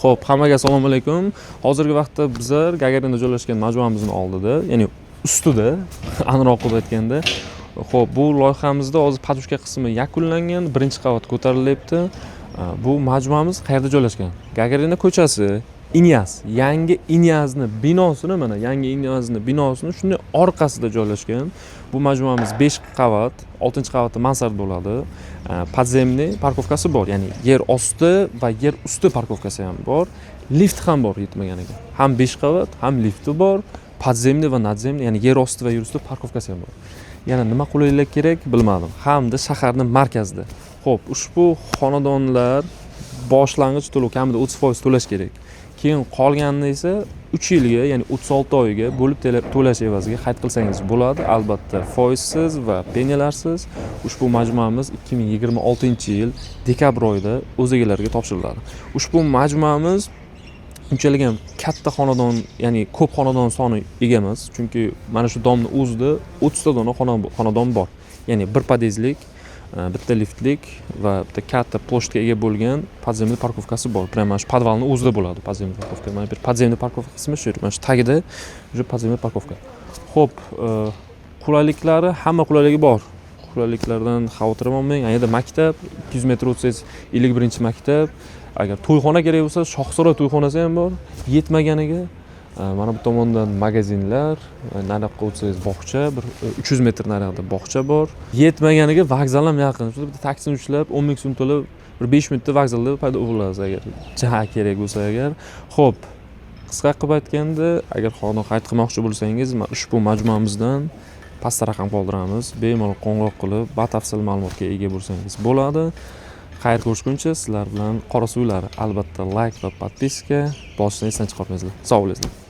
Xo'p, hammaga assalomu alaykum. Hozirgi vaqtda bizlar Gagarinda joylashgan majmuamizning oldida, ya'ni ustida, aniqroq qilib aytganda, xo'p, bu loyihamizda hozir podushka qismi yakunlangan, birinchi qavat ko'tarilyapti. Bu majmuamiz qayerda joylashgan? Gagarinda ko'chasi, Inyas, yangi Inyazni binosini, mana yangi Inyazni binosini shunday orqasida joylashgan. Bu majmuamiz 5 qavat, 6-qavatda mansard bo'ladi. Podzemniy parkovkasi bor, ya'ni yer osti va yer usti parkovkasi ham bor. Lift ham bor yetmaganiga. Ham 5 qavat, ham lifti bor. Podzemniy va nadzemniy, ya'ni yer osti va yer usti parkovkasi ham bor. Yana nima qulaylik kerak bilmadim. Hamda shaharning markazida. Xo'p, ushbu xonadonlar boshlang'ich to'lov kamida 30% to'lash kerak. Keyin qolganini esa 3 yilga, ya'ni 36 oyga bo'lib to'lash evaziga xarid qilsangiz bo'ladi. Albatta, foizsiz va penilarsiz. Ushbu majmuamiz 2026-yil dekabr oyida o'z egalariga topshiriladi. Ushbu majmuamiz unchalik ham katta xonadon, ya'ni ko'p xonadon soni ega emas, chunki mana shu domni o'zida 30 ta dona xonadon bor. Ya'ni bir podyezdlik, bitta liftlik va bitta katta ploshga ega bo'lgan podzemniy parkovkasi bor. Prям mana shu podvalning o'zida bo'ladi podzemniy parkovka. Mana bir podzemniy parkovka qismi shu, mana shu tagida shu podzemniy parkovka. Xo'p, qulayliklari, hamma qulayligi bor. Qulayliklardan xavotir olmang. Yana maktab, 200 metr o'tsangiz 51-maktab. Agar to'yxona kerak bo'lsa, Shohsaroy to'yxonasi ham bor. Yetmaganiga mana bu tomondan magazinlar, nariyoqqa o'tsangiz bog'cha, bir 300 metr nariyoqda bog'cha bor. Yetmaganiga vokzal ham yaqin. Shunda bitta taksini ushlab, 10 ming so'm to'lab, bir 5 minutda vokzalda paydo bo'lasiz agar jaha kerak bo'lsa agar. Xo'p, qisqa qilib aytganda, agar xonadon xarid qilmoqchi bo'lsangiz, ushbu majmuamizdan pastda raqam qoldiramiz. Bemalol qo'ng'iroq qilib, batafsil ma'lumotga ega bo'lsangiz bo'ladi. Xayr ko'rishguncha sizlar bilan Qorasuvlar. Albatta like va podpiska bosishni esdan chiqarmanglar. Sog' bo'linglar.